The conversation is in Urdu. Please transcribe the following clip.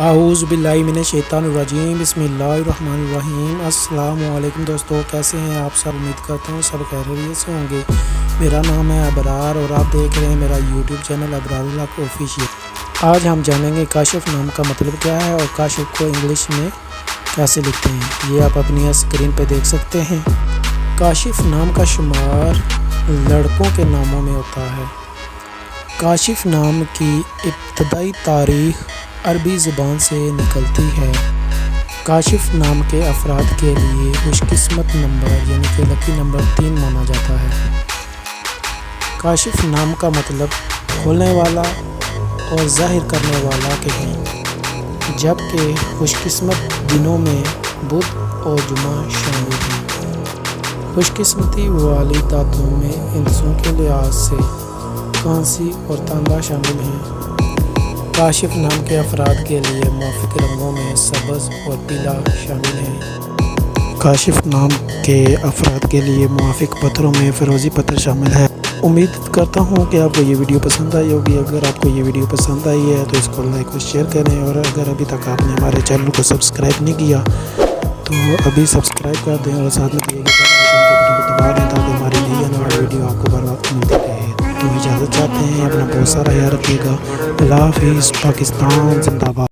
اعوذ باللہ من الشیطان الرجیم بسم اللہ الرحمن الرحیم۔ السلام علیکم دوستو، کیسے ہیں آپ سب؟ امید کرتا ہوں سب خیریت سے ہوں گے۔ میرا نام ہے ابرار اور آپ دیکھ رہے ہیں میرا یوٹیوب چینل ابرار الحق آفیشیل۔ آج ہم جانیں گے کاشف نام کا مطلب کیا ہے اور کاشف کو انگلش میں کیسے لکھتے ہیں، یہ آپ اپنی اسکرین پہ دیکھ سکتے ہیں۔ کاشف نام کا شمار لڑکوں کے ناموں میں ہوتا ہے۔ کاشف نام کی ابتدائی تاریخ عربی زبان سے نکلتی ہے۔ کاشف نام کے افراد کے لیے خوش قسمت نمبر یعنی کہ لکی نمبر 3 مانا جاتا ہے۔ کاشف نام کا مطلب کھولنے والا اور ظاہر کرنے والا کہیں، جبکہ خوش قسمت دنوں میں بدھ اور جمعہ شامل ہیں۔ خوش قسمتی والی دھاتوں میں ہندسوں کے لحاظ سے کانسی اور تانبا شامل ہیں۔ کاشف نام کے افراد کے لیے موافق رنگوں میں سبز اور پیلا شامل ہیں۔ کاشف نام کے افراد کے لیے موافق پتھروں میں فیروزی پتھر شامل ہے۔ امید کرتا ہوں کہ آپ کو یہ ویڈیو پسند آئی ہوگی۔ اگر آپ کو یہ ویڈیو پسند آئی ہے تو اس کو لائک اور شیئر کریں، اور اگر ابھی تک آپ نے ہمارے چینل کو سبسکرائب نہیں کیا تو ابھی سبسکرائب کر دیں اور ساتھ میں بٹن کو دبا دیں تاکہ ہماری نئی آنے والی ویڈیو آپ کو بر وقت ملتی رہے۔ تو اجازت چاہتے ہیں، اپنا بہت سارا خیال رکھیے گا۔ اللہ حافظ۔ پاکستان زندہ باد۔